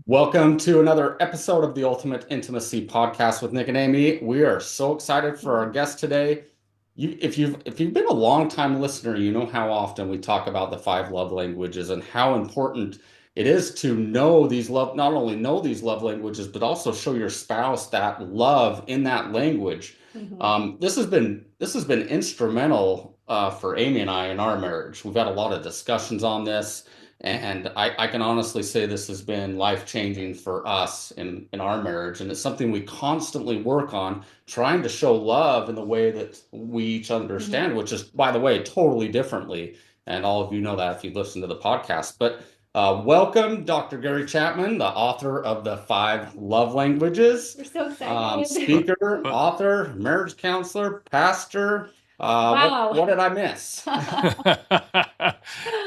Welcome to another episode of the Ultimate Intimacy Podcast with Nick and Amy. We are so excited for our guest today. If you've been a long time listener, you know how often we talk about the five love languages and how important it is to know these love, not only know these love languages, but also show your spouse that love in that language. Mhm. This has been instrumental for Amy and I in our marriage. We've had a lot of discussions on this. And I can honestly say this has been life-changing for us in our marriage. And it's something we constantly work on, trying to show love in the way that we each Mhm. understand, which is, by the way, totally differently. And all of you know that if you listen to the podcast. But welcome, Dr. Gary Chapman, the author of the Five Love Languages, We're so excited. speaker, Well, author, marriage counselor, pastor. What Wow. what did I miss?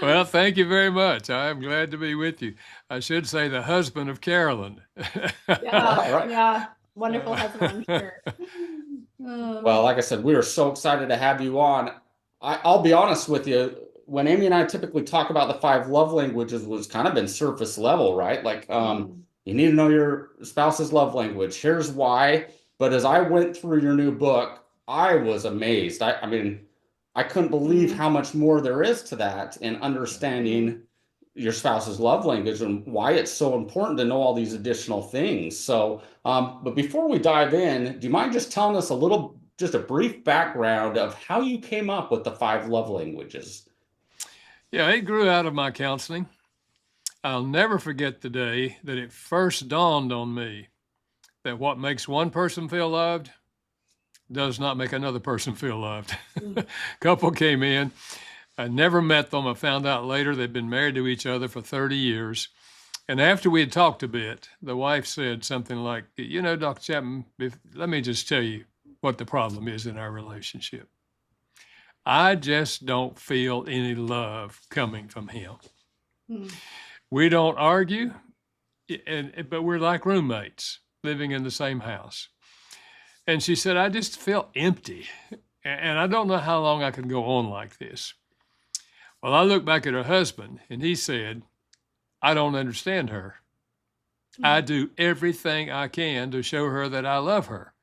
well, thank you very much. I'm glad to be with you. I should say the husband of Carolyn. Yeah, Right. yeah. Wonderful husband, I'm sure. Well, Um, like I said, we are so excited to have you on. I'll be honest with you. When Amy and I typically talk about the five love languages, was kind of been surface level, right? Like, mm, you need to know your spouse's love language. Here's why. But as I went through your new book, I was amazed. I mean, I couldn't believe mm, how much more there is to that in mm. understanding your spouse's love language and why it's so important to know all these additional things. But before we dive in, do you mind just telling us just a brief background of how you came up with the five love languages? Yeah, it grew out of my counseling. I'll never forget the day that it first dawned on me that what makes one person feel loved does not make another person feel loved. Mm. Couple came in. I never met them. I found out later they'd been married to each other for 30 years. And after we had talked a bit, the wife said something like, Dr. Chapman, let me just tell you what the problem is in our relationship. I just don't feel any love coming from him. Mm. We don't argue, but we're like roommates living in the same house. And she said, I just feel empty. And I don't know how long I can go on like this. Well, I looked back at her husband and he said, I don't understand her. I Mm. do everything I can to show her that I love her.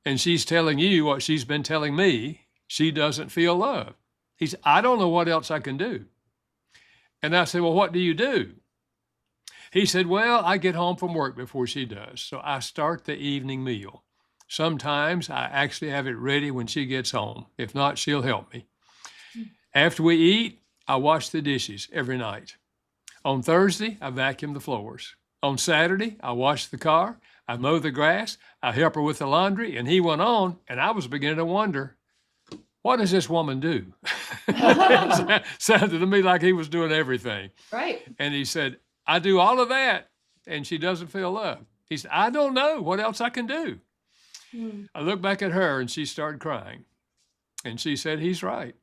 And she's telling you what she's been telling me. She doesn't feel love. He said, I don't know what else I can do. And I said, well, what do you do? He said, well, I get home from work before she does. So I start the evening meal. Sometimes I actually have it ready when she gets home. If not, she'll help me. After we eat, I wash the dishes every night. On Thursday, I vacuum the floors. On Saturday, I wash the car, I mow the grass, I help her with the laundry, and he went on, and I was beginning to wonder, what does this woman do? It sounded to me like he was doing everything. Right. And he said, I do all of that, and she doesn't feel love. He said, I don't know what else I can do. Mm. I looked back at her, and she started crying. And she said, he's right.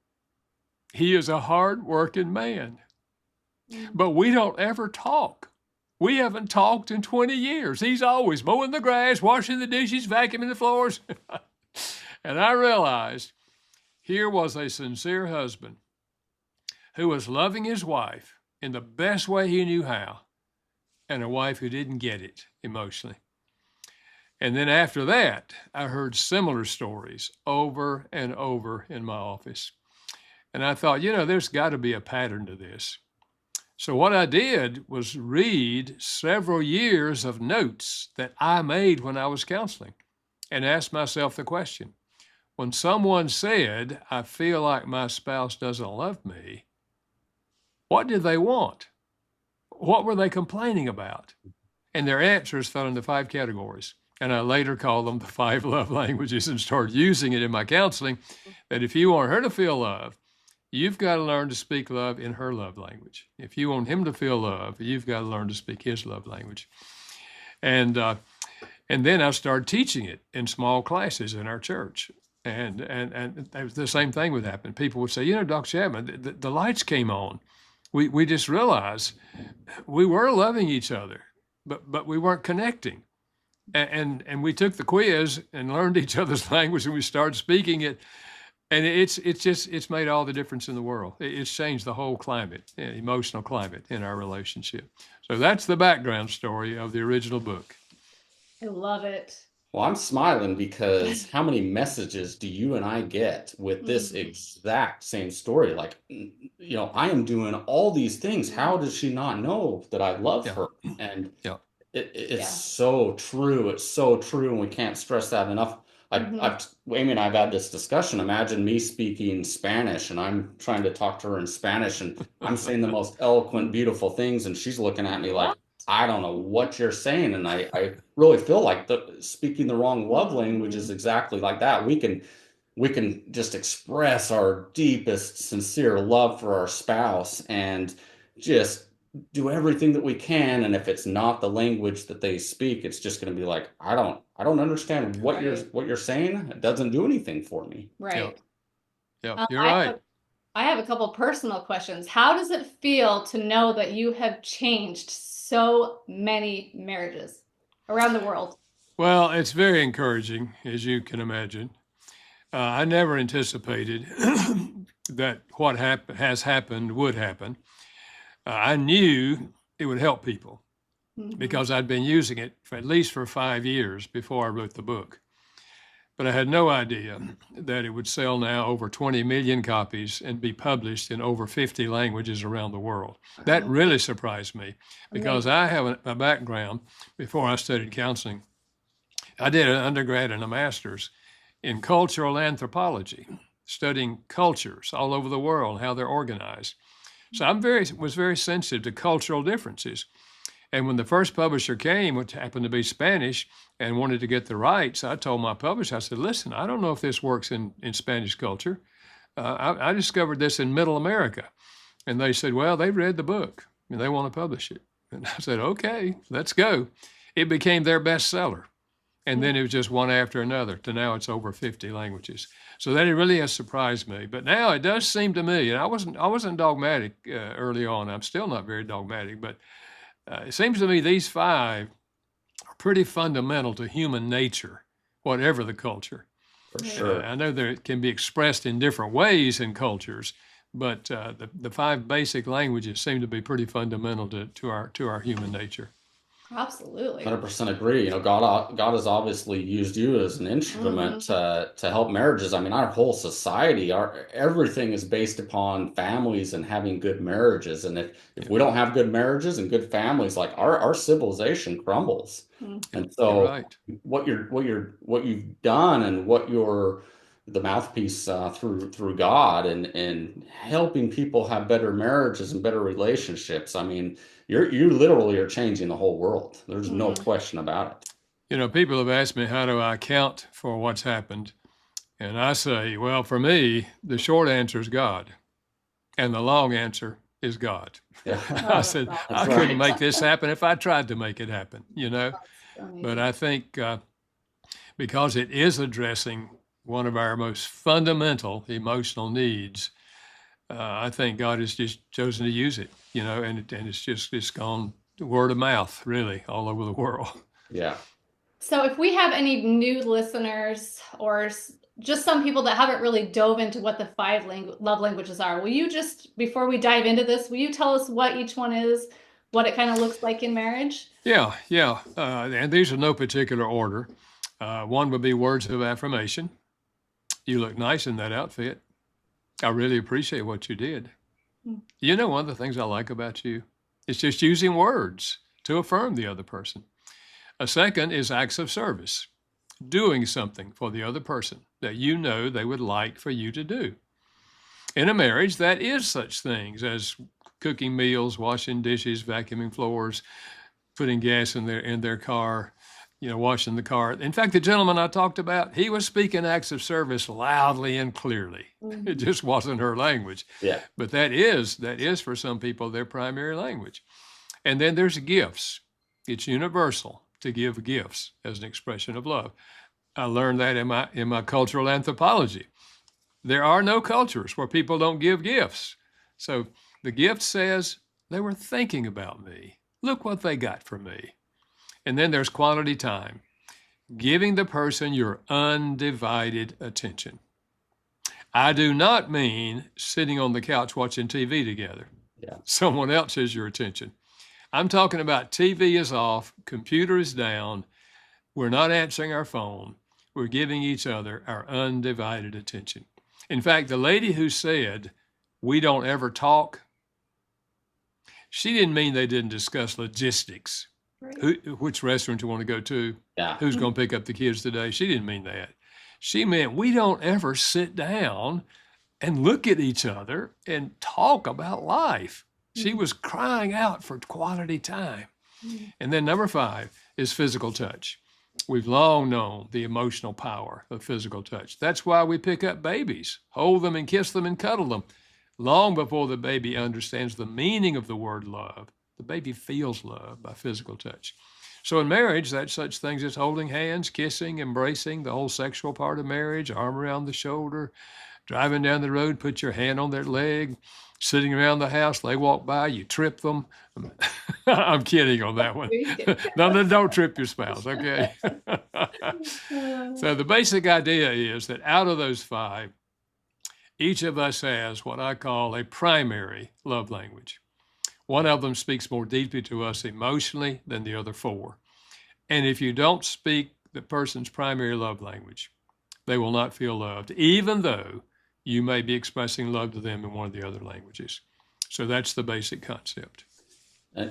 He is a hard-working man, Mm. but we don't ever talk. We haven't talked in 20 years. He's always mowing the grass, washing the dishes, vacuuming the floors. And I realized here was a sincere husband who was loving his wife in the best way he knew how, and a wife who didn't get it emotionally. And then after that, I heard similar stories over and over in my office. And I thought, there's got to be a pattern to this. So what I did was read several years of notes that I made when I was counseling and ask myself the question, when someone said, I feel like my spouse doesn't love me, what did they want? What were they complaining about? And their answers fell into five categories. And I later called them the five love languages and started using it in my counseling, that if you want her to feel love, you've got to learn to speak love in her love language. If you want him to feel love, you've got to learn to speak his love language. And uh, and then I started teaching it in small classes in our church. And the same thing would happen. People would say, Dr. Chapman, the lights came on. We just realized we were loving each other, but we weren't connecting. And we took the quiz and learned each other's language and we started speaking it. And it's made all the difference in the world. It's changed the whole climate, emotional climate in our relationship. So that's the background story of the original book. I love it. Well, I'm smiling because how many messages do you and I get with this Mhm. exact same story? Like, I am doing all these things. How does she not know that I love Yeah, her? And yeah, it's Yeah. so true. It's so true, and we can't stress that enough. Mhm. Amy and I have had this discussion. Imagine me speaking Spanish, and I'm trying to talk to her in Spanish, and I'm saying the most eloquent, beautiful things, and she's looking at me like, What? I don't know what you're saying. And I really feel like speaking the wrong love language is Mhm. exactly like that. We can just express our deepest, sincere love for our spouse and just do everything that we can. And if it's not the language that they speak, it's just going to be like, I don't understand what you're Right. what you're saying. It doesn't do anything for me. yeah, Right. yeah. Um, You're I have right. a, I have a couple personal questions. How does it feel to know that you have changed so many marriages around the world? Well, it's very encouraging, as you can imagine. I never anticipated that what has happened would happen. I knew it would help people Mhm. because I'd been using it for at least for 5 years before I wrote the book. But I had no idea that it would sell now over 20 million copies and be published in over 50 languages around the world. That really surprised me because Amazing. I have a background before I studied counseling. I did an undergrad and a master's in cultural anthropology, studying cultures all over the world, how they're organized. So was very sensitive to cultural differences. And when the first publisher came, which happened to be Spanish, and wanted to get the rights, I told my publisher, I said, listen, I don't know if this works in Spanish culture. I discovered this in Middle America. And they said, well, they read the book and they want to publish it. And I said, okay, let's go. It became their bestseller. And then it was just one after another to now it's over 50 languages. So that it really has surprised me. But now it does seem to me, and I wasn't dogmatic early on. I'm still not very dogmatic, but it seems to me these five are pretty fundamental to human nature, whatever the culture. For Right. sure. I know that it can be expressed in different ways in cultures, but the five basic languages seem to be pretty fundamental to our human nature. Absolutely. 100% agree. God has obviously used you as an instrument Mhm. to help marriages. I mean, our whole society, our everything is based upon families and having good marriages. And if Yeah, we don't have good marriages and good families, like our civilization crumbles. Mhm. yeah, And you're so right. what you've done and what you're the mouthpiece through God and helping people have better marriages and better relationships. I mean, you literally are changing the whole world. There's no Mhm. question about it. People have asked me, how do I account for what's happened? And I say, well, for me, the short answer is God, and the long answer is God. Yeah, I Oh, said, that's that's I awesome. couldn't right. make this happen if I tried to make it happen, That's But amazing. I think because it is addressing one of our most fundamental emotional needs, I think God has just chosen to use it, and it's gone word of mouth, really, all over the world. Yeah. So, if we have any new listeners or just some people that haven't really dove into what the five love languages are, will you just, before we dive into this, will you tell us what each one is, what it kind of looks like in marriage? Yeah, yeah. And these are no particular order. One would be words of affirmation. You look nice in that outfit. I really appreciate what you did. Mm. One of the things I like about you is just using words to affirm the other person. A second is acts of service, doing something for the other person that they would like for you to do. In a marriage, that is such things as cooking meals, washing dishes, vacuuming floors, putting gas in their car, washing the car. In fact, the gentleman I talked about, he was speaking acts of service loudly and clearly. It Mhm. just wasn't her language. Yeah. But that is for some people their primary language. And then there's gifts. It's universal to give gifts as an expression of love. I learned that in my cultural anthropology. There are no cultures where people don't give gifts. So the gift says they were thinking about me. Look what they got for me. And then there's quality time, giving the person your undivided attention. I do not mean sitting on the couch watching TV together. Yeah. Someone else has your attention. I'm talking about TV is off, computer is down, we're not answering our phone, we're giving each other our undivided attention. In fact, the lady who said, we don't ever talk, she didn't mean they didn't discuss logistics. Right. Which restaurant you want to go to? Yeah. Who's going to pick up the kids today? She didn't mean that. She meant we don't ever sit down and look at each other and talk about life. She was crying out for quality time. And then number 5 is physical touch. We've long known the emotional power of physical touch. That's why we pick up babies, hold them and kiss them and cuddle them. Long before the baby understands the meaning of the word love, the baby feels love by physical touch. So in marriage, that's such things as holding hands, kissing, embracing, the whole sexual part of marriage, arm around the shoulder, driving down the road, put your hand on their leg, sitting around the house, they walk by, you trip them. I'm kidding on that one. No, don't trip your spouse, okay? So the basic idea is that out of those 5, each of us has what I call a primary love language. One of them speaks more deeply to us emotionally than the other 4. And if you don't speak the person's primary love language, they will not feel loved, even though you may be expressing love to them in one of the other languages. So that's the basic concept.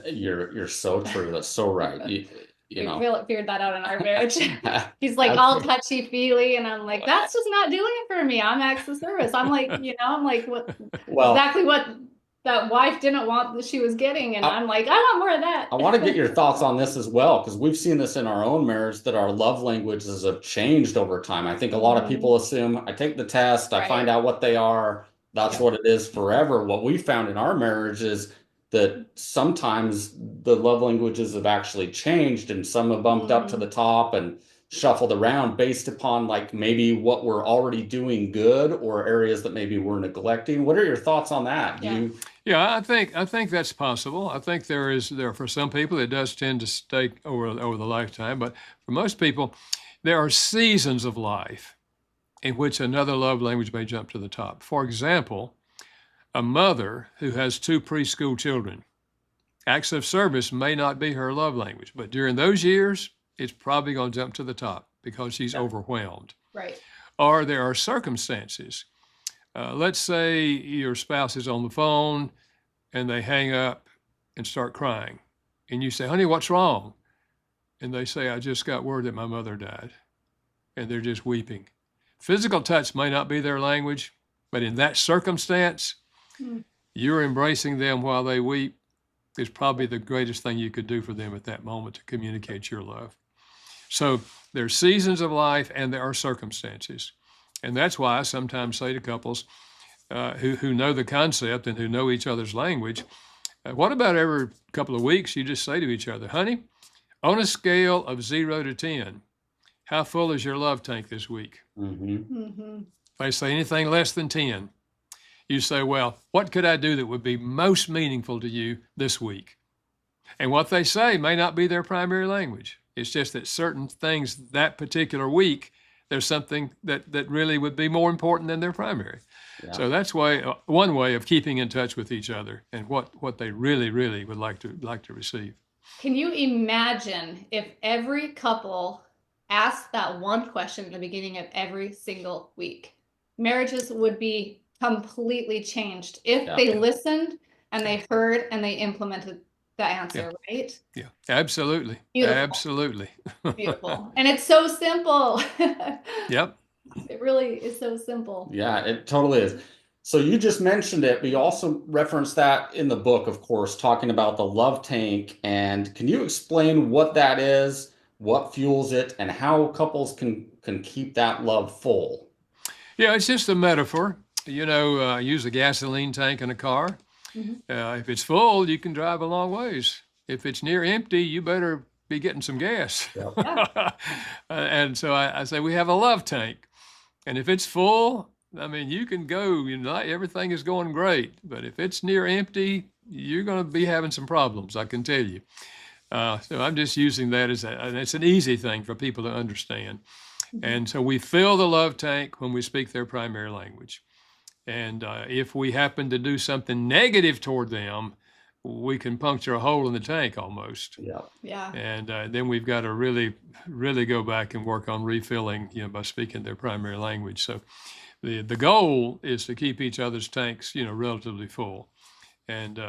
You're so true. That's so right. You know. We figured that out in our marriage. He's like all touchy-feely, and I'm like, that's just not doing it for me. I'm acts of service. I'm like, what? Well, exactly what that wife didn't want that she was getting, and I'm like, I want more of that. I want to get your thoughts on this as well, because we've seen this in our own marriage that our love languages have changed over time. I think a lot of people assume I take the test, I find out what they are, that's what it is forever. What we found in our marriage is that sometimes the love languages have actually changed, and some have bumped up to the top and shuffled around based upon like maybe what we're already doing good or areas that maybe we're neglecting. What are your thoughts on that? Yeah, I think that's possible. I think there for some people it does tend to stay over the lifetime, but for most people, there are seasons of life in which another love language may jump to the top. For example, a mother who has 2 preschool children, acts of service may not be her love language, but during those years, it's probably going to jump to the top because she's overwhelmed. Right. Or there are circumstances. Let's say your spouse is on the phone and they hang up and start crying. And you say, honey, what's wrong? And they say, I just got word that my mother died. And they're just weeping. Physical touch may not be their language, but in that circumstance, you're embracing them while they weep is probably the greatest thing you could do for them at that moment to communicate your love. So there's seasons of life and there are circumstances. And that's why I sometimes say to couples who know the concept and who know each other's language, what about every couple of weeks you just say to each other, honey, on a scale of 0 to 10, how full is your love tank this week? If they say anything less than 10, you say, well, what could I do that would be most meaningful to you this week? And what they say may not be their primary language. It's just that certain things that particular week, there's something that really would be more important than their primary. Yeah. So that's one way of keeping in touch with each other and what they really, really would like to receive. Can you imagine if every couple asked that one question at the beginning of every single week? Marriages would be completely changed if they listened and they heard and they implemented the answer, right? Yeah, absolutely. Beautiful. Absolutely. Beautiful. And it's so simple. Yep. It really is so simple. Yeah, it totally is. So you just mentioned it, but you also referenced that in the book, of course, talking about the love tank. And can you explain what that is, what fuels it, and how couples can keep that love full? Yeah, it's just a metaphor. Use a gasoline tank in a car. If it's full, you can drive a long ways. If it's near empty, you better be getting some gas. Yep. And so I say we have a love tank. And if it's full, I mean, you can go, everything is going great. But if it's near empty, you're going to be having some problems, I can tell you. So I'm just using that and it's an easy thing for people to understand. And so we fill the love tank when we speak their primary language. And if we happen to do something negative toward them, we can puncture a hole in the tank almost. Yeah. Yeah. And then we've got to really, really go back and work on refilling, by speaking their primary language. So the goal is to keep each other's tanks, relatively full. And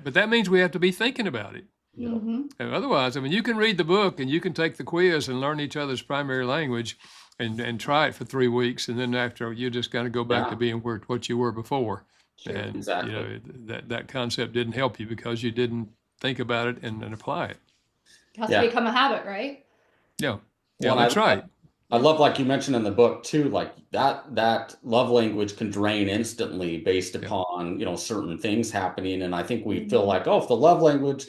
but that means we have to be thinking about it. Mm-hmm. Otherwise, I mean, you can read the book and you can take the quiz and learn each other's primary language and try it for 3 weeks. And then after, you just got to go back to being what you were before. Sure, And, exactly. that concept didn't help you because you didn't think about it and apply it. It has to become a habit, right? Yeah. Yeah, Well, that's right. I love, like you mentioned in the book too, like that love language can drain instantly based upon, certain things happening. And I think we feel like, oh, if the love language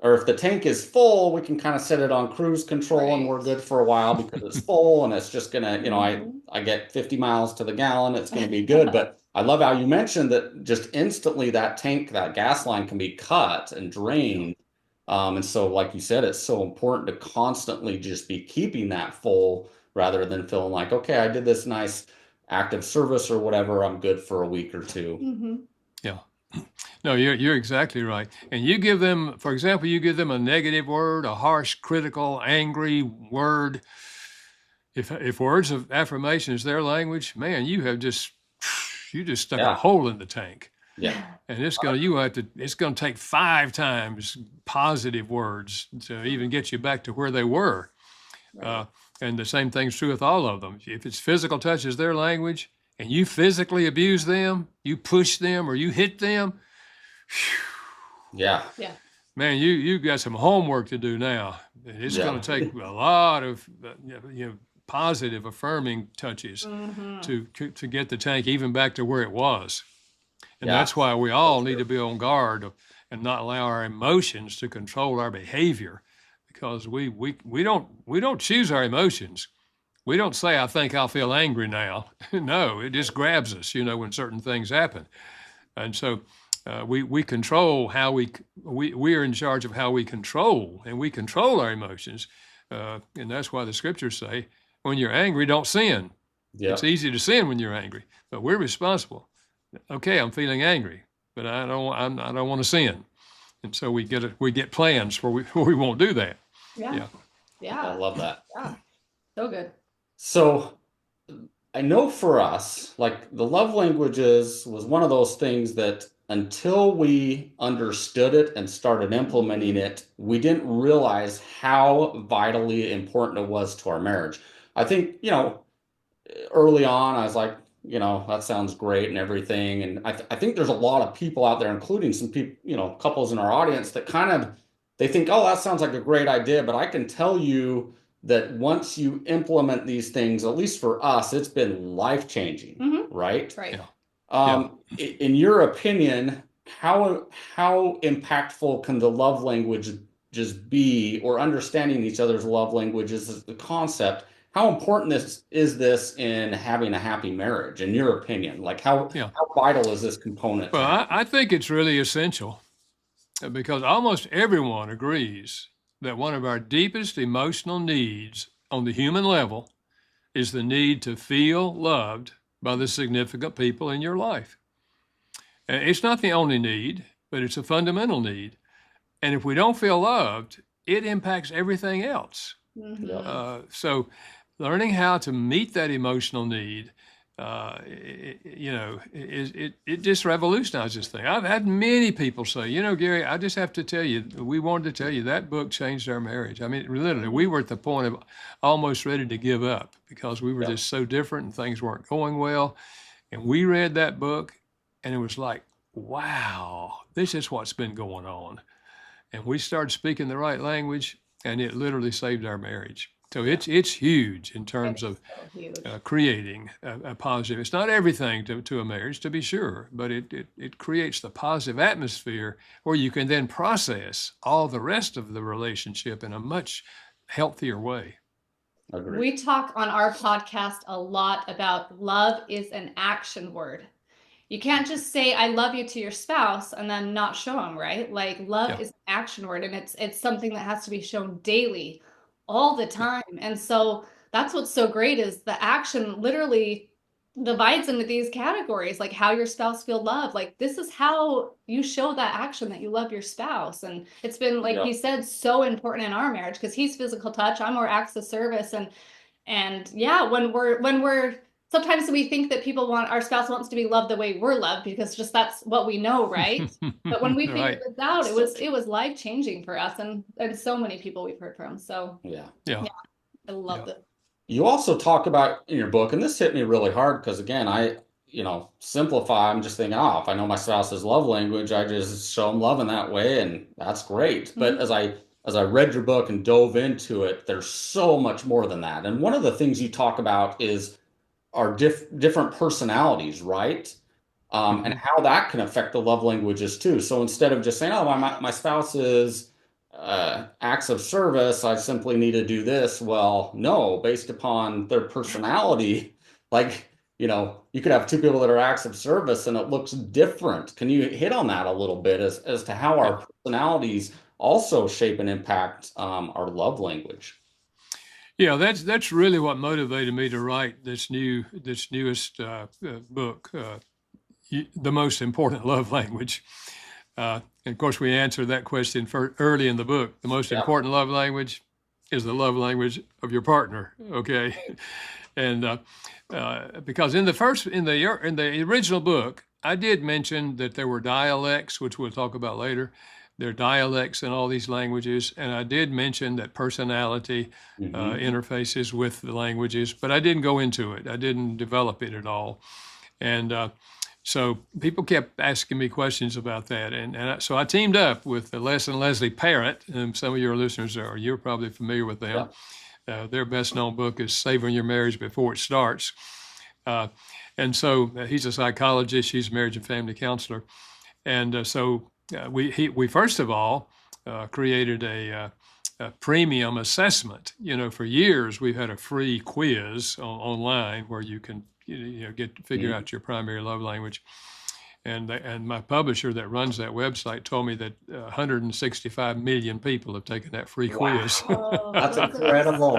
or if the tank is full, we can kind of set it on cruise control and we're good for a while because it's full and it's just gonna, I get 50 miles to the gallon, it's gonna be good. But I love how you mentioned that just instantly that tank, that gas line can be cut and drained. And so, like you said, it's so important to constantly just be keeping that full rather than feeling like, okay, I did this nice active service or whatever, I'm good for a week or two. Mm-hmm. Yeah. No, you're exactly right. And you give them, for example, you give them a negative word, a harsh, critical, angry word. If words of affirmation is their language, man, you just stuck a hole in the tank. Yeah. And it's gonna take 5 times positive words to even get you back to where they were. Right. And the same thing's true with all of them. If it's physical touch is their language, and you physically abuse them, you push them, or you hit them, yeah, man, you got some homework to do now. It's going to take a lot of positive, affirming touches to get the tank even back to where it was. And that's why we all need to be on guard and not allow our emotions to control our behavior, because we don't choose our emotions. We don't say, I think I'll feel angry now. No, it just grabs us, when certain things happen. And so we control how we are in charge of how we control, and we control our emotions. And that's why the scriptures say, when you're angry, don't sin. Yeah. It's easy to sin when you're angry, but we're responsible. Okay, I'm feeling angry, but I don't want to sin. And so we get plans where we won't do that. Yeah. I love that. Yeah. So good. So I know for us, like the love languages was one of those things that until we understood it and started implementing it, we didn't realize how vitally important it was to our marriage. I think, early on, I was like, that sounds great and everything. And I think there's a lot of people out there, including some people, couples in our audience that they think, oh, that sounds like a great idea. But I can tell you that once you implement these things, at least for us, it's been life-changing, right? Right. In your opinion, how impactful can the love language just be, or understanding each other's love languages is the concept? How important is this in having a happy marriage, in your opinion? Like how vital is this component? Well, I think it's really essential, because almost everyone agrees that one of our deepest emotional needs on the human level is the need to feel loved by the significant people in your life. And it's not the only need, but it's a fundamental need. And if we don't feel loved, it impacts everything else. So learning how to meet that emotional need, it just revolutionizes things. I've had many people say, Gary, I just have to tell you, we wanted to tell you that book changed our marriage. I mean, literally, we were at the point of almost ready to give up because we were just so different and things weren't going well. And we read that book and it was like, wow, this is what's been going on. And we started speaking the right language and it literally saved our marriage. So it's huge in terms of creating a positive. It's not everything to a marriage, to be sure, but it creates the positive atmosphere where you can then process all the rest of the relationship in a much healthier way. Agreed. We talk on our podcast a lot about love is an action word. You can't just say I love you to your spouse and then not show them, right? Like love is an action word, and it's something that has to be shown daily, all the time. And so that's what's so great is the action literally divides into these categories, like how your spouse feel loved. Like this is how you show that action that you love your spouse. And it's been, like he said, so important in our marriage because he's physical touch, I'm more acts of service. And yeah, when we're sometimes we think that our spouse wants to be loved the way we're loved because just that's what we know, right? But when we figured this out, it was life changing for us and so many people we've heard from. So yeah. I love it. You also talk about in your book, and this hit me really hard because again, simplify. I'm just thinking, if I know my spouse's love language, I just show them love in that way, and that's great. But as I read your book and dove into it, there's so much more than that. And one of the things you talk about is our different personalities, right? And how that can affect the love languages too. So instead of just saying, "Oh, my spouse is acts of service, I simply need to do this." Well, no, based upon their personality, like, you could have two people that are acts of service and it looks different. Can you hit on that a little bit as to how our personalities also shape and impact our love language? Yeah, that's really what motivated me to write this newest book, The Most Important Love Language. And of course, we answered that question early in the book. The most important love language is the love language of your partner. Okay, and because in the original book, I did mention that there were dialects, which we'll talk about later. There are dialects in all these languages, and I did mention that personality interfaces with the languages, but I didn't go into it. I didn't develop it at all, and so people kept asking me questions about that, so I teamed up with Les and Leslie Parrott, and some of your listeners you're probably familiar with them. Their best-known book is Saving Your Marriage Before It Starts, and so he's a psychologist. She's a marriage and family counselor, and so. We first of all created a premium assessment. For years we've had a free quiz online where you can figure out your primary love language. And my publisher that runs that website told me that 165 million people have taken that free quiz. Oh, that's incredible.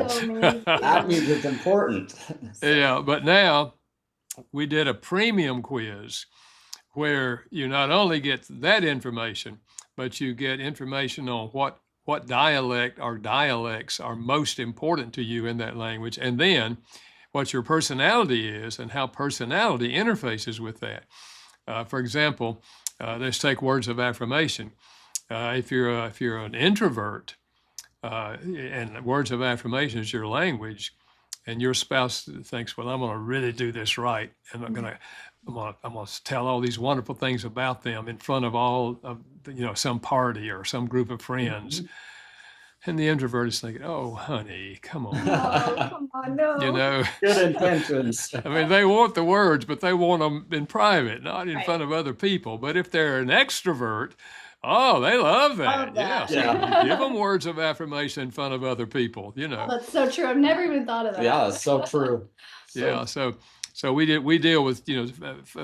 That means it's important. Yeah, but now we did a premium quiz where you not only get that information, but you get information on what dialect or dialects are most important to you in that language, and then what your personality is and how personality interfaces with that. For example, let's take words of affirmation. If you're an introvert, and words of affirmation is your language, and your spouse thinks, well, I'm going to really do this right, and I'm going to tell all these wonderful things about them in front of all of some party or some group of friends. And the introvert is thinking, oh, honey, come on. Oh, come on, no. Good intentions. I mean, they want the words, but they want them in private, not in front of other people. But if they're an extrovert, oh, they love that. So you give them words of affirmation in front of other people, Oh, that's so true. I've never even thought of that. Yeah, it's so true. So we deal with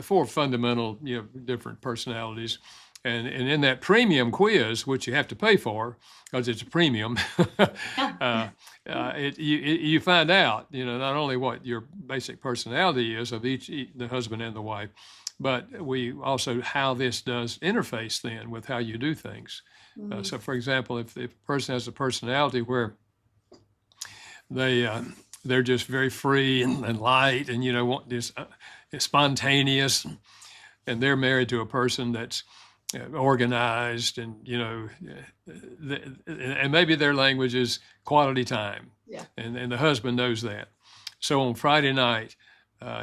4 fundamental different personalities, and in that premium quiz, which you have to pay for because it's a premium, you find out not only what your basic personality is of the husband and the wife, but we also how this does interface then with how you do things. So, for example, if the person has a personality where they're just very free and light and want this spontaneous, and they're married to a person that's organized and and maybe their language is quality time, and the husband knows that. So on Friday night,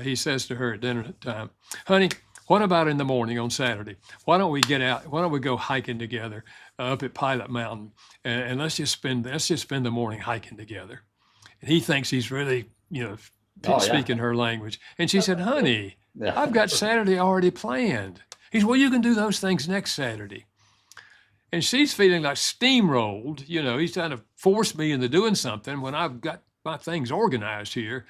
he says to her at dinner time, honey, what about in the morning on Saturday? Why don't we get out? Why don't we go hiking together up at Pilot Mountain, and let's just spend the morning hiking together. And he thinks he's really speaking her language. And she said, honey, I've got Saturday already planned. He said, well, you can do those things next Saturday. And she's feeling like steamrolled. He's trying to force me into doing something when I've got my things organized here.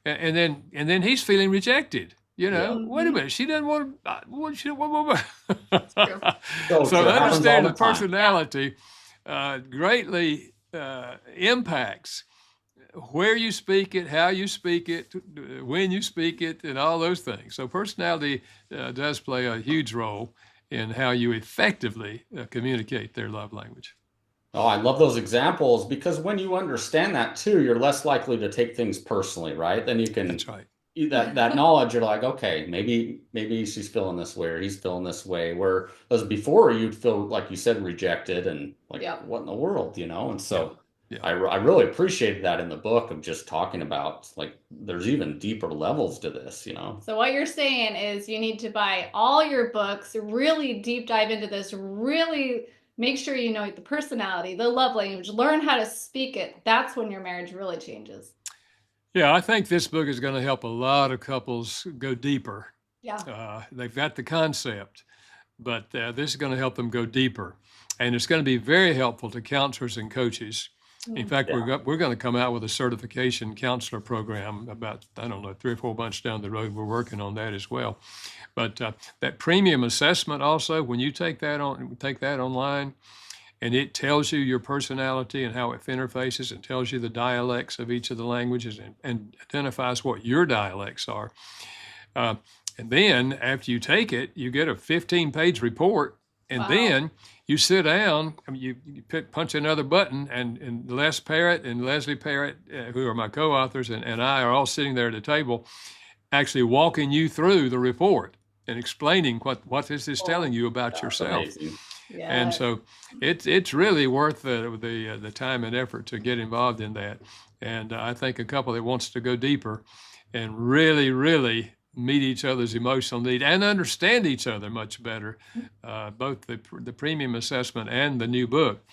And then he's feeling rejected. Wait a minute, she doesn't want to. So understand the personality greatly impacts where you speak it, how you speak it, when you speak it, and all those things. So personality does play a huge role in how you effectively communicate their love language. Oh, I love those examples because when you understand that too, you're less likely to take things personally, right? Then you can That's right. that knowledge, you're like, okay, maybe she's feeling this way or he's feeling this way. Whereas before you'd feel like you said rejected and like Yeah. what in the world, you know? And so Yeah. I really appreciated that in the book of just talking about like there's even deeper levels to this, you know? So what you're saying is you need to buy all your books, really deep dive into this, really make sure you know the personality, the love language, learn how to speak it. That's when your marriage really changes. Yeah, I think this book is going to help a lot of couples go deeper. Yeah. They've got the concept, but this is going to help them go deeper. And it's going to be very helpful to counselors and coaches. In fact, Yeah. we're going to come out with a certification counselor program about, I don't know, 3 or 4 months down the road. We're working on that as well. But that premium assessment also, when you take that online, and it tells you your personality and how it interfaces and tells you the dialects of each of the languages and identifies what your dialects are. And then after you take it, you get a 15-page report. And Wow. then you sit down, you punch another button, and Les Parrott and Leslie Parrott, who are my co-authors, and I are all sitting there at the table, actually walking you through the report and explaining what this is telling you about That's yourself. amazing. Yeah. And so it's really worth the time and effort to get involved in that. And I think a couple that wants to go deeper and really, really meet each other's emotional need and understand each other much better, both the premium assessment and the new book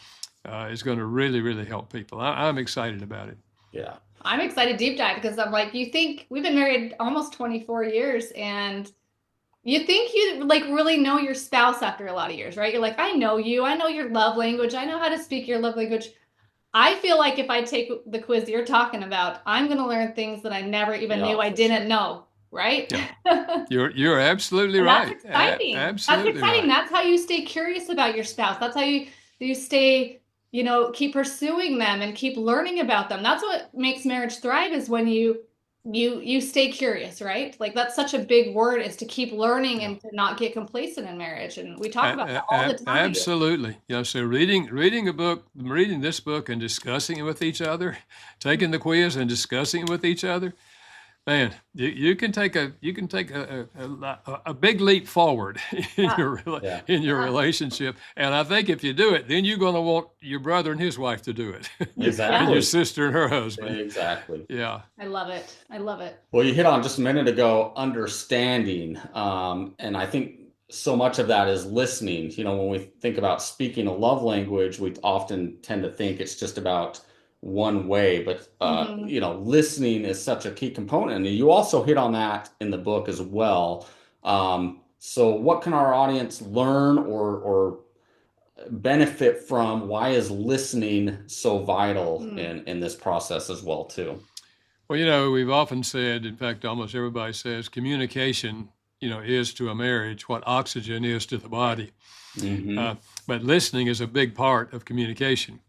is going to really, really help people. I'm excited about it. Yeah. I'm excited deep dive because I'm like, you think we've been married almost 24 years and you think you like really know your spouse after a lot of years, right? You're like, I know you, I know your love language, I know how to speak your love language. I feel like if I take the quiz you're talking about, I'm going to learn things that I never even knew I didn't know, right? Yeah. You're absolutely And right. that's exciting. Absolutely That's exciting. right. That's how you stay curious about your spouse. That's how you stay, keep pursuing them and keep learning about them. That's what makes marriage thrive is when you stay curious, right? Like that's such a big word is to keep learning and to not get complacent in marriage. And we talk about that all the time. Absolutely. So reading this book and discussing it with each other, taking the quiz and discussing it with each other, man, you can take a big leap forward in your relationship. And I think if you do it, then you're going to want your brother and his wife to do it. Exactly. And your sister and her husband. Exactly. Yeah. I love it. I love it. Well, you hit on just a minute ago, understanding. And I think so much of that is listening. When we think about speaking a love language, we often tend to think it's just about one way, but listening is such a key component. And you also hit on that in the book as well. So what can our audience learn or benefit from? Why is listening so vital in this process as well, too? Well, we've often said, in fact, almost everybody says communication, is to a marriage what oxygen is to the body. Mm-hmm. But listening is a big part of communication.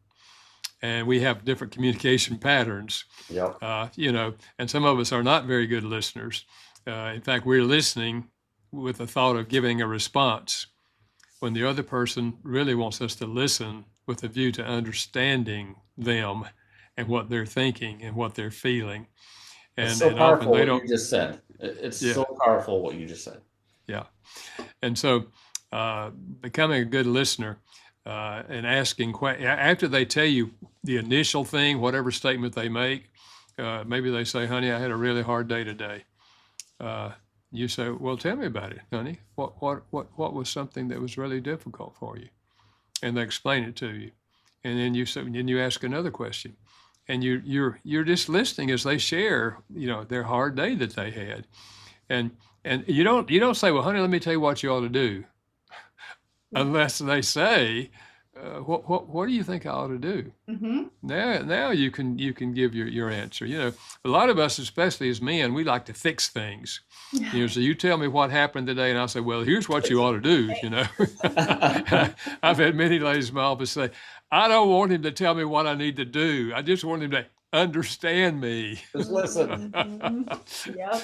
And we have different communication patterns, Yep. And some of us are not very good listeners. In fact, we're listening with the thought of giving a response when the other person really wants us to listen with a view to understanding them and what they're thinking and what they're feeling. And, it's so and powerful often they what don't. you just said. It's so powerful what you just said. Yeah. And so becoming a good listener and asking after they tell you the initial thing, whatever statement they make, maybe they say, honey, I had a really hard day today. You say, well, tell me about it, honey. What was something that was really difficult for you? And they explain it to you. And then you ask another question. And you're just listening as they share, their hard day that they had. And you don't say, well, honey, let me tell you what you ought to do. Unless they say, what do you think I ought to do? Mm-hmm. Now you can give your answer. A lot of us, especially as men, we like to fix things. So you tell me what happened today, and I'll say, well, here's what you ought to do. I've had many ladies in my office say, I don't want him to tell me what I need to do. I just want him to understand me. Just listen. Yep.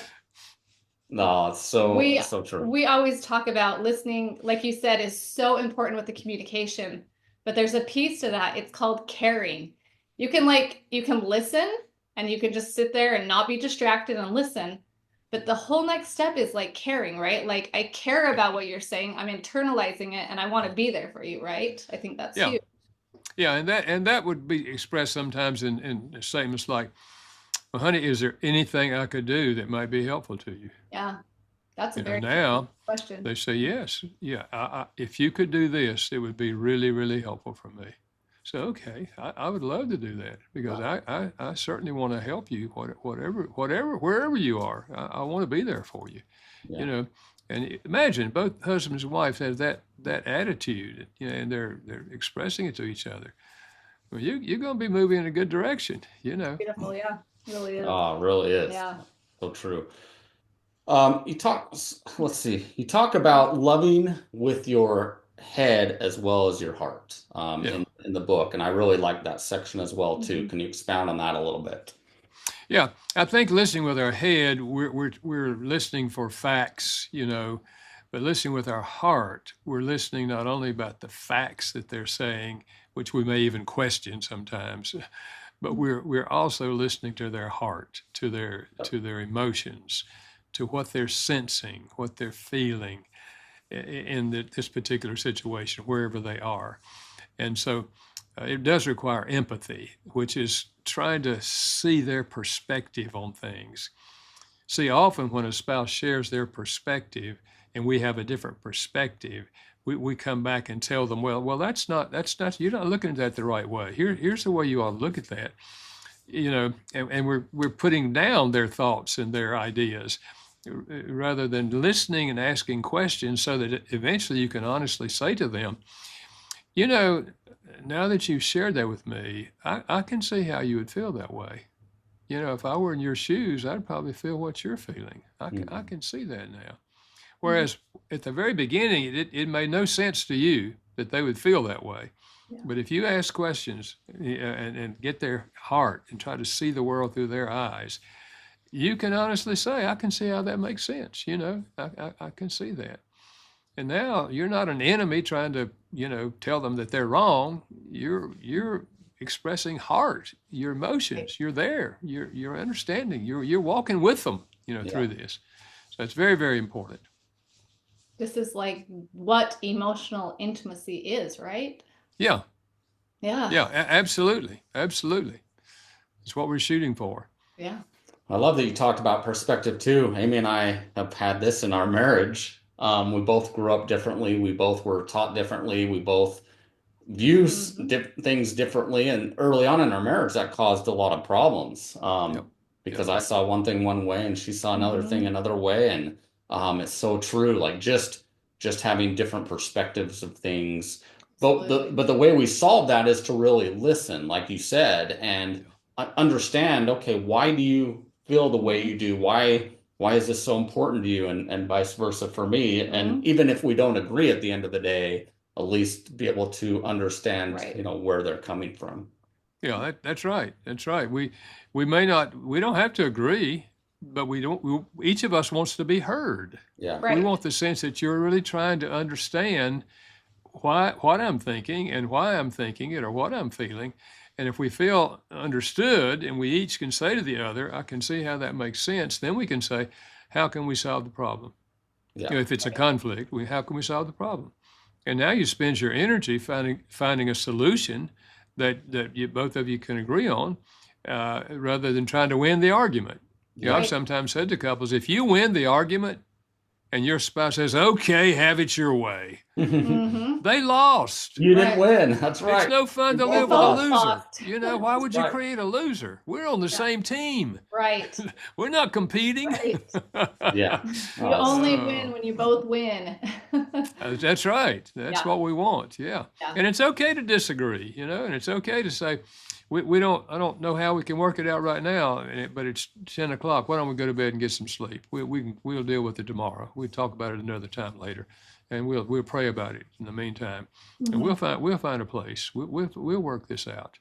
No, it's so true. We always talk about listening, like you said, is so important with the communication. But there's a piece to that. It's called caring. You can listen and you can just sit there and not be distracted and listen. But the whole next step is like caring, right? Like I care about what you're saying. I'm internalizing it and I want to be there for you, right? I think that's Yeah. huge. Yeah, and that would be expressed sometimes in statements like, well, honey, is there anything I could do that might be helpful to you? Yeah. That's a very good Now question. they say, yes, yeah, if you could do this, it would be really, really helpful for me. So, okay, I would love to do that because I certainly want to help you, wherever you are. I want to be there for you, Yeah. And imagine both husbands and wives have that attitude, and they're expressing it to each other. Well, you're going to be moving in a good direction, Beautiful, yeah. It really is. Oh, it really is. Yeah. So true. Let's see. You talk about loving with your head as well as your heart, Yeah. in the book, and I really like that section as well too. Mhm. Can you expound on that a little bit? Yeah, I think listening with our head, we're listening for facts, but listening with our heart, we're listening not only about the facts that they're saying, which we may even question sometimes, but we're also listening to their heart, to their emotions, to what they're sensing, what they're feeling in this particular situation, wherever they are. And so it does require empathy, which is trying to see their perspective on things. See, often when a spouse shares their perspective and we have a different perspective, we come back and tell them, well, that's not, you're not looking at that the right way. Here's the way you ought to look at that. And we're putting down their thoughts and their ideas rather than listening and asking questions so that eventually you can honestly say to them, now that you've shared that with me, I can see how you would feel that way. If I were in your shoes, I'd probably feel what you're feeling. I can see that now. Whereas at the very beginning, it made no sense to you that they would feel that way. Yeah. But if you ask questions and get their heart and try to see the world through their eyes, you can honestly say, I can see how that makes sense. I can see that. And now you're not an enemy trying to, tell them that they're wrong. You're expressing heart, your emotions. You're there. You're understanding. You're walking with them, through this. So it's very, very important. This is like what emotional intimacy is, right? Yeah. Yeah. Yeah, absolutely. Absolutely. It's what we're shooting for. Yeah. I love that you talked about perspective too. Amy and I have had this in our marriage. We both grew up differently. We both were taught differently. We both view things differently. And early on in our marriage, that caused a lot of problems, because I saw one thing one way and she saw another thing another way. And it's so true. Like just having different perspectives of things. But the way we solve that is to really listen, like you said, and understand, okay, why do you feel the way you do? Why is this so important to you? And vice versa for me. And even if we don't agree at the end of the day, at least be able to understand, where they're coming from. Yeah, that's right. That's right. We don't have to agree, but each of us wants to be heard. Yeah. Right. We want the sense that you're really trying to understand what I'm thinking and why I'm thinking it or what I'm feeling. And if we feel understood and we each can say to the other, I can see how that makes sense, then we can say, how can we solve the problem? Yeah. If it's a conflict, how can we solve the problem? And now you spend your energy finding a solution that both of you can agree on, rather than trying to win the argument. I've sometimes said to couples, if you win the argument and your spouse says, okay, have it your way, they lost. You didn't win. That's right. It's no fun to live with a loser. Why would you create a loser? We're on the same team. Right. We're not competing. Right. Yeah. You only win when you both win. That's right. That's what we want. Yeah. And it's okay to disagree, and it's okay to say, I don't know how we can work it out right now, but it's 10 o'clock. Why don't we go to bed and get some sleep? We'll deal with it tomorrow. We'll talk about it another time later, and we'll pray about it in the meantime, and we'll find a place. We'll work this out.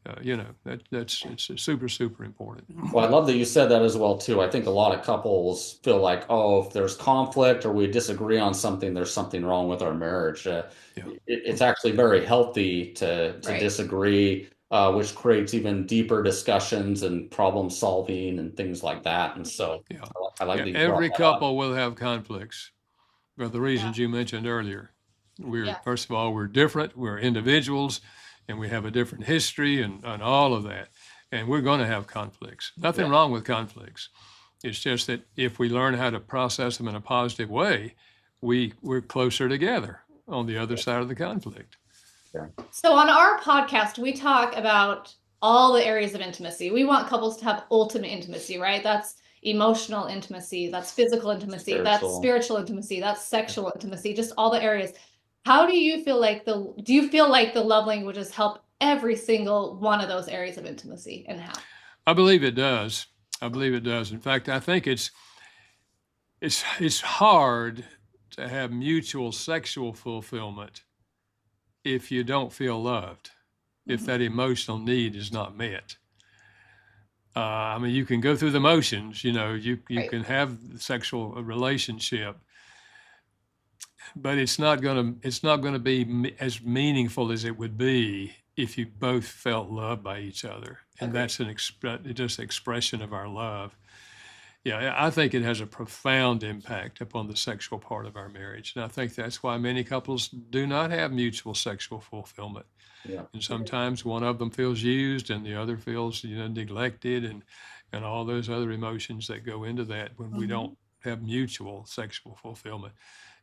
It's super, super important. Well, I love that you said that as well too. I think a lot of couples feel like, oh, if there's conflict or we disagree on something, there's something wrong with our marriage. Yeah. It's actually very healthy to Right. disagree, which creates even deeper discussions and problem solving and things like that. And so Yeah. I like Yeah. that you brought Every that up. couple will have conflicts for the Yeah. reasons you mentioned earlier. Yeah. First of all, we're different, we're individuals, and we have a different history and all of that. And we're going to have conflicts. Nothing Yeah. wrong with conflicts. It's just that if we learn how to process them in a positive way, we're closer together on the other side of the conflict. Yeah. So on our podcast, we talk about all the areas of intimacy. We want couples to have ultimate intimacy, right? That's emotional intimacy, that's physical intimacy, that's Spiritual. spiritual intimacy, that's sexual intimacy, just all the areas. How do you feel like do you feel like the love languages help every single one of those areas of intimacy, and how? I believe it does. I believe it does. In fact, I think it's hard to have mutual sexual fulfillment if you don't feel loved, if that emotional need is not met. I mean, you can go through the motions, you Right. can have sexual relationship, but it's not gonna be as meaningful as it would be if you both felt loved by each other, and Agreed. that's just expression of our love. Yeah, I think it has a profound impact upon the sexual part of our marriage. And I think that's why many couples do not have mutual sexual fulfillment. Yeah. And sometimes one of them feels used and the other feels, neglected and all those other emotions that go into that when we don't have mutual sexual fulfillment.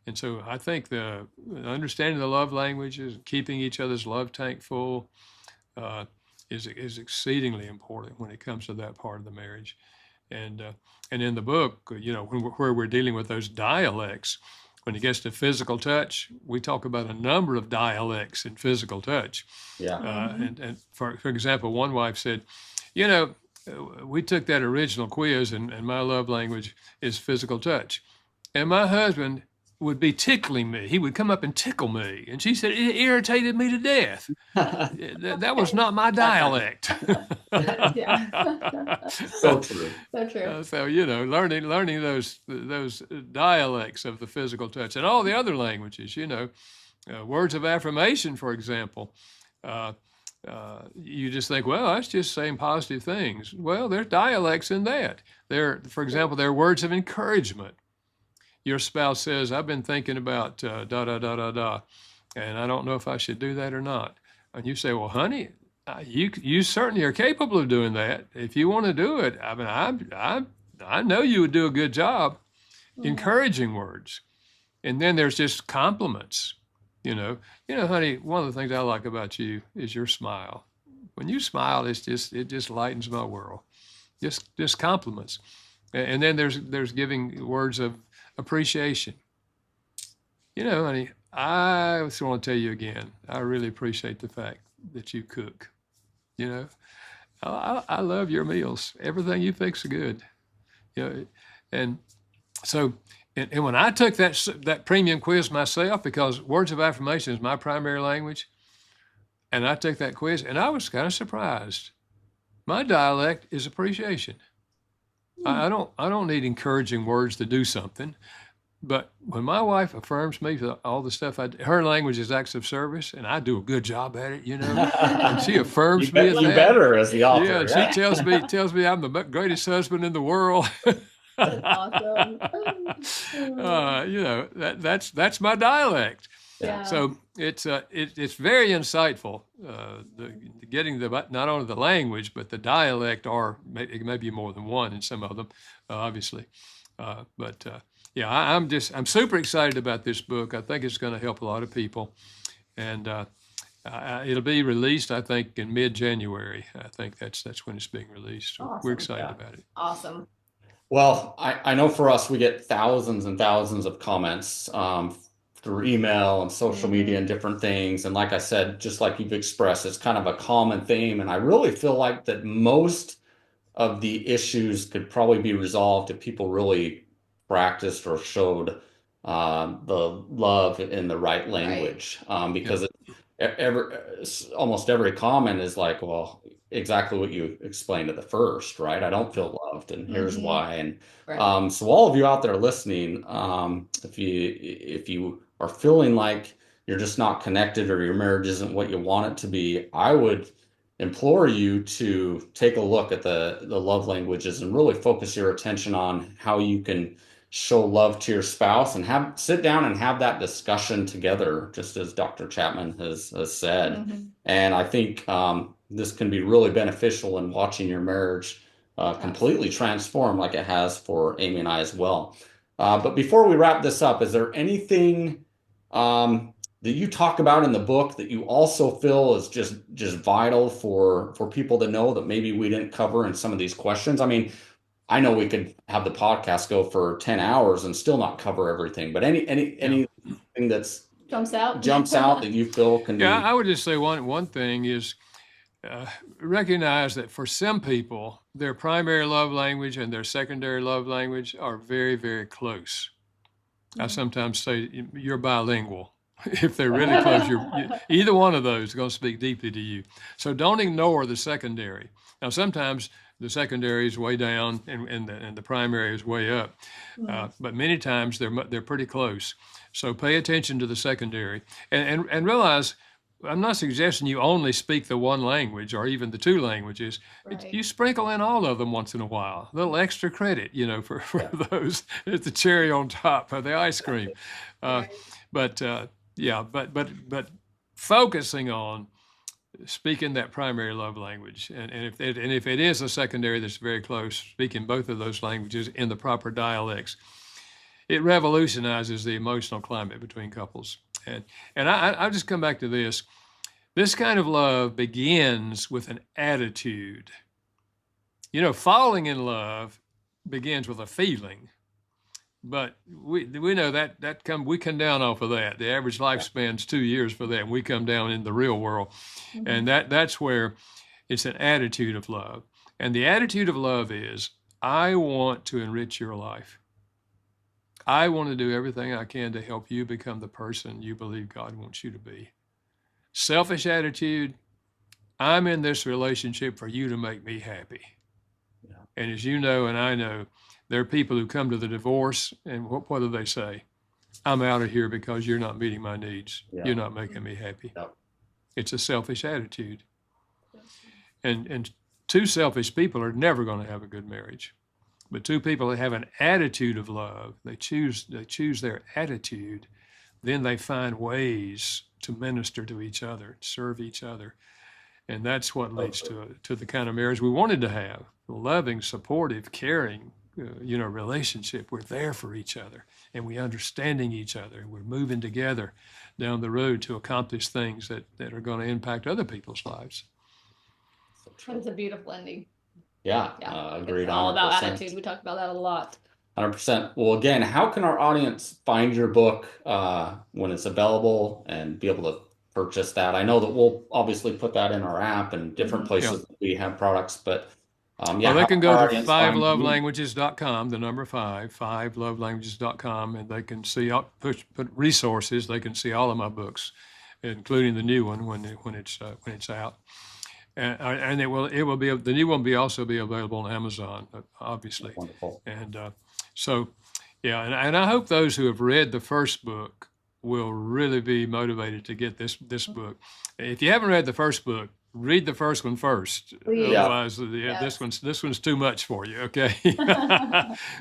And so I think the understanding the love languages, keeping each other's love tank full, is exceedingly important when it comes to that part of the marriage. And in the book, where we're dealing with those dialects, when it gets to physical touch, we talk about a number of dialects in physical touch. Yeah. And for example, one wife said, you know, we took that original quiz, and my love language is physical touch. And my husband would be tickling me. He would come up and tickle me. And she said, it irritated me to death. That was not my dialect. Yeah. So true. So true. So learning those dialects of the physical touch and all the other languages. Words of affirmation, for example. You just think, well, that's just saying positive things. Well, there's dialects in that. For example, there are words of encouragement. Your spouse says, I've been thinking about da da da da da, and I don't know if I should do that or not. And you say, well, honey, you certainly are capable of doing that. If you want to do it, I mean, I know you would do a good job. Encouraging words. And then there's just compliments. Honey, one of the things I like about you is your smile. When you smile, it just lightens my world. Just compliments. And then there's giving words of appreciation. Honey, I just want to tell you again, I really appreciate the fact that you cook. I love your meals. Everything you fix is good. And so, and when I took that premium quiz myself, because words of affirmation is my primary language, and I took that quiz, and I was kind of surprised. My dialect is appreciation. I don't need encouraging words to do something. But when my wife affirms me for all the stuff her language is acts of service, and I do a good job at it, and she affirms me at that. You better as the author. Yeah, she tells me I'm the greatest husband in the world. That's awesome. That's my dialect. Yeah. So it's very insightful. Getting not only the language but the dialect, or it may be more than one in some of them, obviously. Yeah, I'm super excited about this book. I think it's going to help a lot of people, and it'll be released, I think, in mid-January. I think that's when it's being released. So Awesome. we're excited about it. Awesome. Well, I know for us, we get thousands and thousands of comments through email and social media and different things. And like I said, just like you've expressed, it's kind of a common theme. And I really feel like that most of the issues could probably be resolved if people really practiced or showed the love in the right language. Because almost every comment is like, well, exactly what you explained at the first, right? I don't feel loved, and here's Hmm. why. And Right. so all of you out there listening, if you are feeling like you're just not connected or your marriage isn't what you want it to be, I would implore you to take a look at the love languages and really focus your attention on how you can show love to your spouse and have sit down and have that discussion together, just as Dr. Chapman has said. Hmm. And I think this can be really beneficial in watching your marriage completely Absolutely. transform like it has for Amy and I as well. But before we wrap this up, is there anything that you talk about in the book that you also feel is just vital for people to know that maybe we didn't cover in some of these questions? I mean, I know we could have the podcast go for 10 hours and still not cover everything, but Yeah. anything that's Jumps out. jumps out that you feel can Yeah, be. I would just say one thing is uh, recognize that for some people, their primary love language and their secondary love language are very, very close. I sometimes say you're bilingual. If they're really close, either one of those is going to speak deeply to you. So don't ignore the secondary. Now, sometimes the secondary is way down and the primary is way up, Mm. but many times they're pretty close. So pay attention to the secondary and realize I'm not suggesting you only speak the one language or even the two languages. Right. You sprinkle in all of them once in a while. A little extra credit, for Yeah. those. It's the cherry on top of the ice cream. Uh, Right. but yeah, but focusing on speaking that primary love language, and if it is a secondary that's very close, speaking both of those languages in the proper dialects, it revolutionizes the emotional climate between couples. And I just come back to this. This kind of love begins with an attitude. Falling in love begins with a feeling, but we know we come down off of that. The average lifespan's 2 years for that, and we come down in the real world, and Hmm. that's where it's an attitude of love. And the attitude of love is, I want to enrich your life. I want to do everything I can to help you become the person you believe God wants you to be. Selfish attitude, I'm in this relationship for you to make me happy. Yeah. And as you know, and I know, there are people who come to the divorce, and what do they say? I'm out of here because you're not meeting my needs. Yeah. You're not making me happy. Yeah. It's a selfish attitude. And two selfish people are never going to have a good marriage. But two people that have an attitude of love, they choose their attitude, then they find ways to minister to each other, serve each other. And that's what leads to the kind of marriage we wanted to have: a loving, supportive, caring, relationship. We're there for each other, and we're understanding each other, and we're moving together down the road to accomplish things that are going to impact other people's lives. So That is true. a beautiful ending. Yeah, Yeah. agreed It's all about 100%. attitude. We talked about that a lot. 100%. Well, again, how can our audience find your book when it's available and be able to purchase that? I know that we'll obviously put that in our app and different Hmm. Yeah. places that we have products, but yeah, Well, how they can can go our to audience find you? fivelovelanguages.com, the number fivelovelanguages.com, and they can see put resources. They can see all of my books, including the new one when it's out. And it will be the new one will also be available on Amazon, obviously. Wonderful. And so, yeah, and I hope those who have read the first book will really be motivated to get this book. If you haven't read the first book, read the first one first. Please. Yeah. Otherwise, yeah, Yes. this one's too much for you. Okay,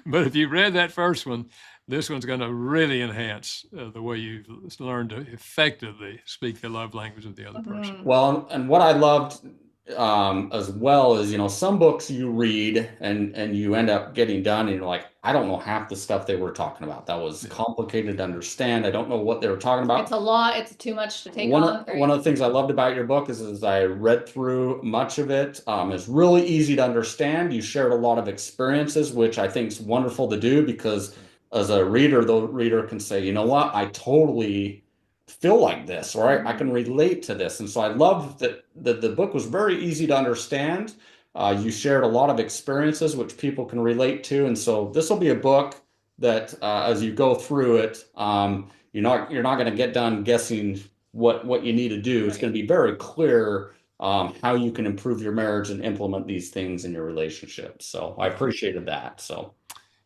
but if you read that first one, this one's going to really enhance the way you learn to effectively speak the love language of the other person. Mhm. Well, and what I loved as well is, some books you read and you end up getting done and you're like, I don't know half the stuff they were talking about. That was Yeah. complicated to understand. I don't know what they were talking about. It's a lot. It's too much to take One on. of, one of the things I loved about your book is I read through much of it. It's really easy to understand. You shared a lot of experiences, which I think is wonderful to do because as a reader, the reader can say, you know what, I totally feel like this, or I can relate to this. And so I love that the book was very easy to understand. You shared a lot of experiences which people can relate to. And so this will be a book that as you go through it, you're not going to get done guessing what you need to do. It's going to be very clear how you can improve your marriage and implement these things in your relationship. So I appreciated that. So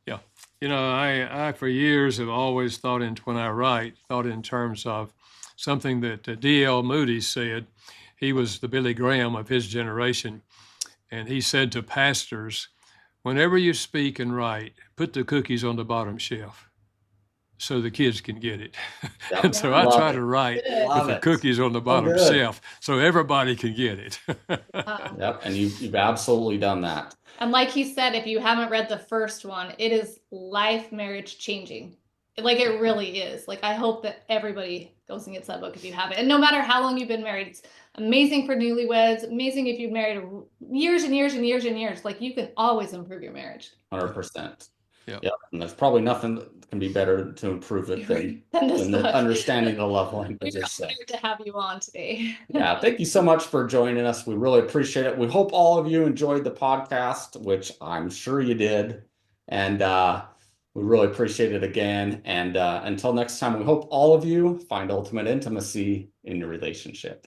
Yeah. I for years have always thought when I write, thought in terms of something that D.L. Moody said. He was the Billy Graham of his generation. And he said to pastors, whenever you speak and write, put the cookies on the bottom shelf so the kids can get it. yep, And so I love try it. to write with Love the it. cookies on the Oh, bottom good. shelf so everybody can get it. Yep, and you've absolutely done that. And like he said, if you haven't read the first one, it is life marriage changing. Like it really is. Like I hope that everybody goes and gets that book if you haven't. And no matter how long you've been married, it's amazing for newlyweds, amazing if you've married years and years and years and years. Like you can always improve your marriage. 100%. Yep. Yep. And there's probably nothing that can be better to improve it than the understanding the love languages. We're honored to have you on today. Yeah, thank you so much for joining us. We really appreciate it. We hope all of you enjoyed the podcast, which I'm sure you did. And we really appreciate it again. And until next time, we hope all of you find ultimate intimacy in your relationship.